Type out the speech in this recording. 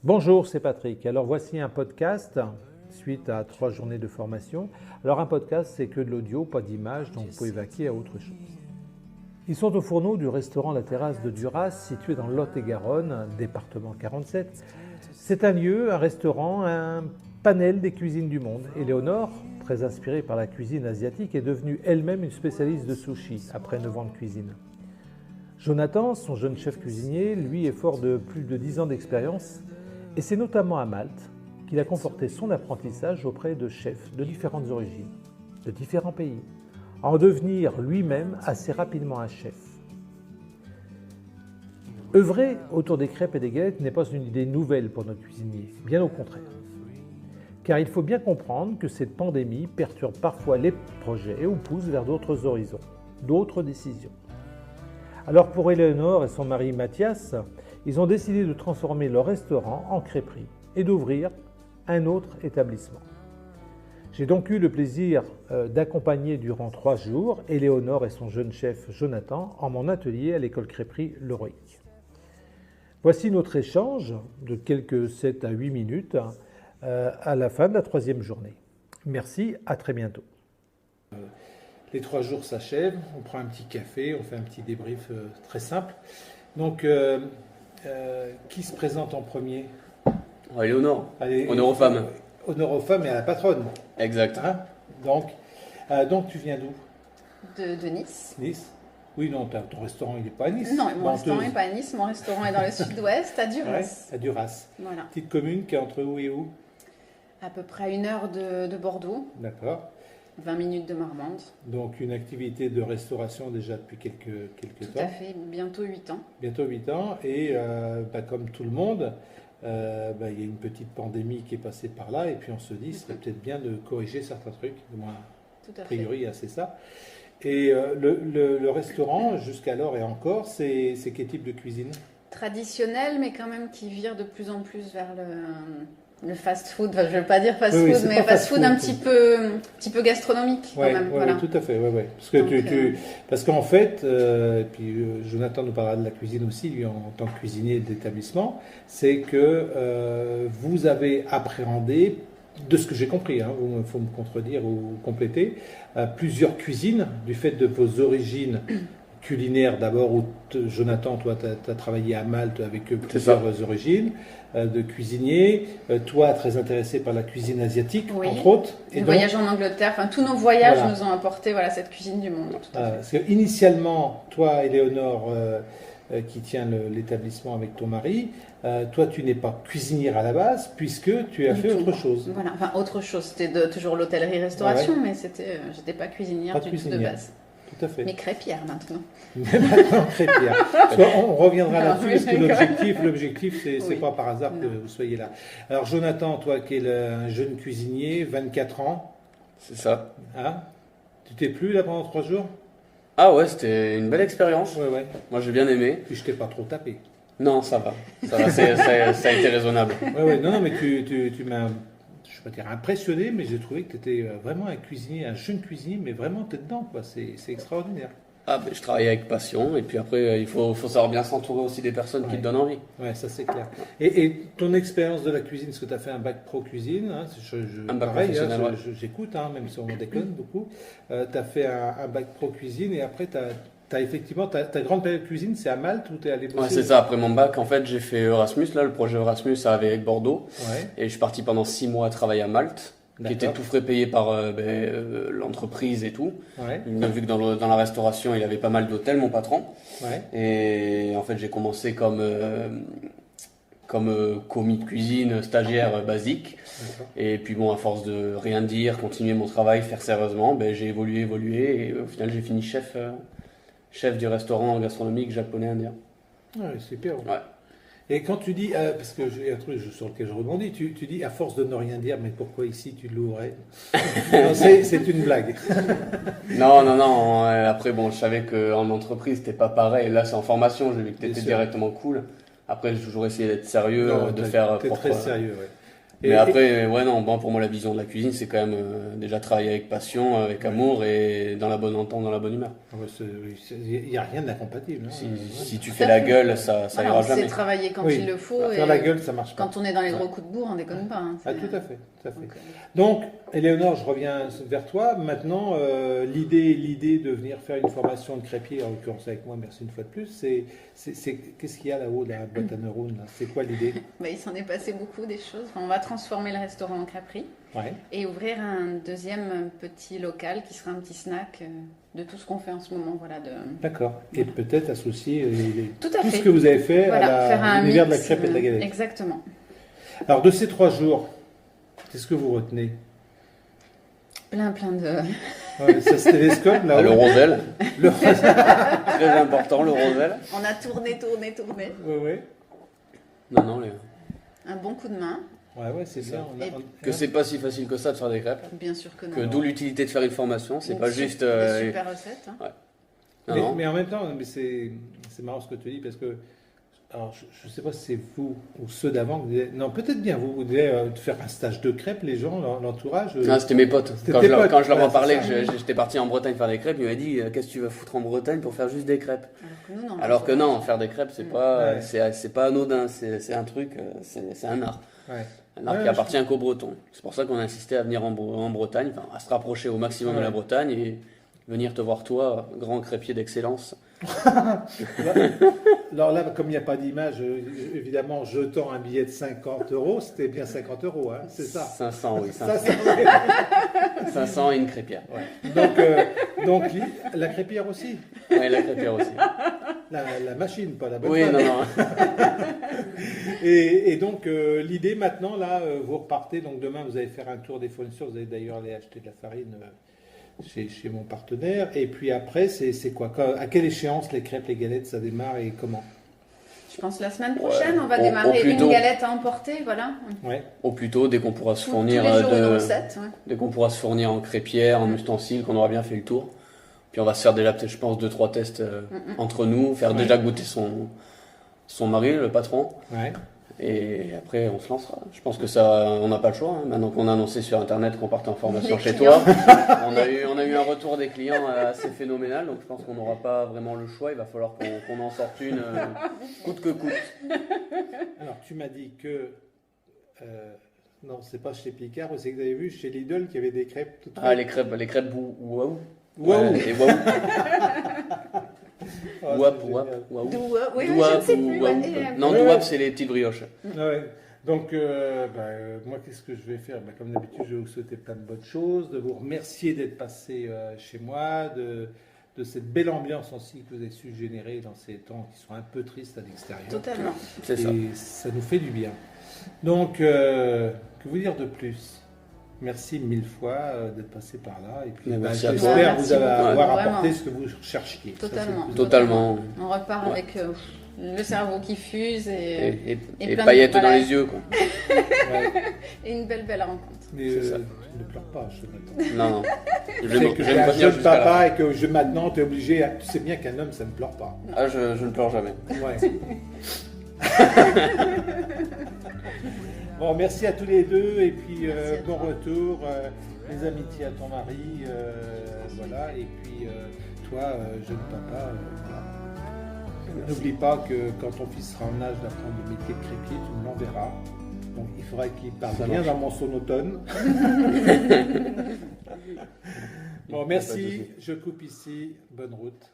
Bonjour, c'est Patrick. Alors voici un podcast suite à 3 journées de formation. Alors un podcast, c'est que de l'audio, pas d'image, donc vous pouvez vaquer à autre chose. Ils sont au fourneau du restaurant La Terrasse de Duras, situé dans le Lot-et-Garonne, département 47. C'est un lieu, un restaurant, un panel des cuisines du monde. Éléonore, très inspirée par la cuisine asiatique, est devenue elle-même une spécialiste de sushi après 9 ans de cuisine. Jonathan, son jeune chef cuisinier, lui est fort de plus de 10 ans d'expérience. Et c'est notamment à Malte qu'il a conforté son apprentissage auprès de chefs de différentes origines, de différents pays, en devenir lui-même assez rapidement un chef. Œuvrer autour des crêpes et des galettes n'est pas une idée nouvelle pour notre cuisinier, bien au contraire. Car il faut bien comprendre que cette pandémie perturbe parfois les projets ou pousse vers d'autres horizons, d'autres décisions. Alors pour Éléonore et son mari Mathias, ils ont décidé de transformer leur restaurant en crêperie et d'ouvrir un autre établissement. J'ai donc eu le plaisir d'accompagner durant 3 jours Éléonore et son jeune chef Jonathan en mon atelier à l'école crêperie Leroic. Voici notre échange de quelques 7 à 8 minutes à la fin de la 3e journée. Merci, à très bientôt. Les 3 jours s'achèvent, on prend un petit café, on fait un petit débrief très simple. Donc, qui se présente en premier? Éléonore, honneur aux femmes. Honneur aux femmes et à la patronne. Exact. Hein, donc, tu viens d'où? De Nice. Nice. Oui, non, ton restaurant, il n'est pas à Nice. Non, mon restaurant n'est pas à Nice. Mon restaurant est dans le sud-ouest, à Duras. Ouais, à Duras. Voilà. Petite commune qui est entre où et où? À peu près 1 heure de Bordeaux. D'accord. 20 minutes de Marmande. Donc, une activité de restauration déjà depuis quelques temps. Tout à fait, bientôt 8 ans. Bientôt 8 ans. Et comme tout le monde, il y a une petite pandémie qui est passée par là. Et puis, on se dit, ce serait peut-être bien de corriger certains trucs. Du moins, Tout à a priori, fait. c'est ça. Et le restaurant, jusqu'alors et encore, c'est quel type de cuisine? Traditionnel, mais quand même qui vire de plus en plus vers le fast-food. Enfin, je ne veux pas dire fast-food, Oui, mais fast-food un petit peu gastronomique quand même. Oui, Voilà. tout à fait. Ouais. Parce que parce qu'en fait, et puis Jonathan nous parlera de la cuisine aussi, lui en tant que cuisinier d'établissement, c'est que vous avez appréhendé, de ce que j'ai compris, hein, il faut me contredire ou compléter, plusieurs cuisines du fait de vos origines culinaires d'abord, où Jonathan, toi, tu as travaillé à Malte avec plusieurs origines de cuisiniers, toi, très intéressé par la cuisine asiatique, Oui. entre autres. Et voyages en Angleterre, enfin tous nos voyages nous ont apporté cette cuisine du monde. Tout à fait. Parce que initialement, toi, Éléonore, qui tient l'établissement avec ton mari, toi, tu n'es pas cuisinière à la base, puisque tu as fait autre chose. Voilà, enfin autre chose, c'était toujours l'hôtellerie-restauration, mais j'étais pas cuisinière du tout de base. Tout à fait. Mais crêpière maintenant. Mais maintenant, crêpière. On reviendra là-dessus, parce que l'objectif, c'est pas par hasard que vous soyez là. Alors, Jonathan, toi qui es un jeune cuisinier, 24 ans. C'est ça. Hein, tu t'es plu là pendant 3 jours? Ah ouais, c'était une belle expérience. Ouais. Moi, j'ai bien aimé. Puis je t'ai pas trop tapé. Non, ça va. Ça a été raisonnable. Ouais. Non, mais tu m'as, je vais pas dire impressionné, mais j'ai trouvé que tu étais vraiment un cuisinier, un jeune cuisinier, mais vraiment t'es dedans, quoi. C'est extraordinaire. Ah, je travaille avec passion, et puis après, il faut savoir bien s'entourer aussi des personnes qui te donnent envie. Ouais, ça c'est clair. Et ton expérience de la cuisine, est-ce que tu as fait un bac pro cuisine, hein, un bac pareil, professionnel, ouais. J'écoute, hein, même si on déconne beaucoup. Tu as fait un bac pro cuisine, et après t'as effectivement, ta grande période de cuisine, c'est à Malte où tu es allé bosser? Ouais, c'est ça. Après mon bac, en fait, j'ai fait Erasmus, le projet Erasmus avec Bordeaux. Ouais. Et je suis parti pendant 6 mois travailler à Malte, qui était tout frais payé par l'entreprise et tout. Ouais. Vu que dans la restauration, il avait pas mal d'hôtels, mon patron. Ouais. Et en fait, j'ai commencé comme commis de cuisine, stagiaire basique. Et puis bon, à force de rien dire, continuer mon travail, faire sérieusement, j'ai évolué. Et au final, j'ai fini chef du restaurant gastronomique japonais-indien. Ouais, super. Ouais. Et quand tu dis, parce que j'ai un truc sur lequel je rebondis, tu dis à force de ne rien dire, mais pourquoi ici tu l'ouvrais? C'est une blague. Non. Après, bon, je savais qu'en entreprise, c'était pas pareil. Là, c'est en formation, j'ai vu que t'étais directement cool. Après, j'ai toujours essayé d'être sérieux, de faire propre. T'es très sérieux, ouais. Mais après, ouais, non, bon, pour moi, la vision de la cuisine, c'est quand même déjà travailler avec passion, avec amour et dans la bonne entente, dans la bonne humeur. Il n'y a rien d'incompatible. Hein. Si tu fais la gueule, ça ira jamais. C'est travailler quand il le faut. Faire la gueule, ça marche pas. Quand on est dans les gros coups de bourre, on déconne pas. Hein, tout à fait. Donc, Éléonore, je reviens vers toi. Maintenant, l'idée de venir faire une formation de crêpier, en l'occurrence avec moi, merci une fois de plus, qu'est-ce qu'il y a là-haut, la boîte à neurones là. C'est quoi l'idée? Il s'en est passé beaucoup des choses. Enfin, on va transformer le restaurant en crêperie et ouvrir un deuxième petit local qui sera un petit snack de tout ce qu'on fait en ce moment. Voilà, D'accord. Et peut-être associer tout ce que vous avez fait à l'univers de la crêpe et de la galette. Exactement. Alors, de ces 3 jours, qu'est-ce que vous retenez? Plein de... Ça se télescope là. Le roselle. Très important, le roselle. On a tourné. Oui. Non, un bon coup de main. Ouais, c'est ça. Que c'est pas si facile que ça de faire des crêpes. Bien sûr que non. Que d'où l'utilité de faire une formation, c'est pas juste... Des super recettes. Hein. Ouais. Mais en même temps, c'est marrant ce que tu dis parce que... Alors, je ne sais pas si c'est vous ou ceux d'avant. Non, peut-être bien vous. Vous devez faire un stage de crêpes, les gens, l'entourage. C'était mes potes. Quand je leur en parlais, que j'étais parti en Bretagne faire des crêpes, ils m'avaient dit qu'est-ce que tu vas foutre en Bretagne pour faire juste des crêpes? Alors que non, faire des crêpes, c'est pas anodin. C'est un truc, c'est un art. Ouais. Un art qui appartient qu'aux Bretons. C'est pour ça qu'on a insisté à venir en Bretagne, à se rapprocher au maximum de la Bretagne et venir te voir toi, grand crêpier d'excellence. Alors là, comme il n'y a pas d'image, évidemment, jetant un billet de 50 €, c'était bien 50 €, hein, c'est ça? 500, oui. 500 et une crêpière. Ouais. Donc, la crêpière aussi? Oui, la crêpière aussi. La machine, pas la bonne. Oui, non. Et donc, l'idée maintenant, là, vous repartez, donc demain, vous allez faire un tour des fournisseurs, vous allez d'ailleurs aller acheter de la farine chez mon partenaire. Et puis après, c'est quoi? À quelle échéance les crêpes, les galettes, ça démarre et comment? Je pense la semaine prochaine, on va démarrer une galette à emporter, voilà. Ouais. Au plus tôt, dès qu'on pourra se fournir dès qu'on pourra se fournir en crêpière, en ustensiles, qu'on aura bien fait le tour. Puis on va se faire déjà, je pense, 2-3 tests entre nous, faire déjà goûter son mari, le patron. Ouais. Et après, on se lancera. Je pense que on n'a pas le choix. Hein. Maintenant qu'on a annoncé sur Internet qu'on partait en formation chez toi, on a eu un retour des clients assez phénoménal. Donc je pense qu'on n'aura pas vraiment le choix. Il va falloir qu'on en sorte une coûte que coûte. Alors tu m'as dit que non, c'est pas chez Picard, c'est que vous avez vu chez Lidl qu'il y avait des crêpes toutes faites. Les crêpes waouh. Waouh. Et waouh. Douap. Non, douap, c'est les petites brioches. Ouais. Donc, moi, qu'est-ce que je vais faire? Comme d'habitude, je vais vous souhaiter plein de bonnes choses, de vous remercier d'être passé chez moi, de cette belle ambiance aussi que vous avez su générer dans ces temps qui sont un peu tristes à l'extérieur. Totalement. C'est ça. Et ça nous fait du bien. Donc, que vous dire de plus? Merci 1000 fois d'être passé par là. Et puis, j'espère vous avoir apporté ce que vous cherchiez. Totalement. On repart avec le cerveau qui fuse et paillettes dans les yeux. Quoi. Et une belle rencontre. Mais ne pleure pas, Jonathan. Non. Je sais que j'ai un jeune papa et que maintenant tu es obligé. Tu sais bien qu'un homme, ça ne pleure pas. Ah, je ne pleure jamais. Ouais. Bon, merci à tous les deux et puis bon retour, mes amitiés à ton mari, voilà, et puis toi, jeune papa, voilà. N'oublie pas que quand ton fils sera en âge d'apprendre le métier de crêpier, tu me l'enverras. Donc il faudra qu'il parle bien dans mon sonotone. Bon, merci, je coupe ici, bonne route.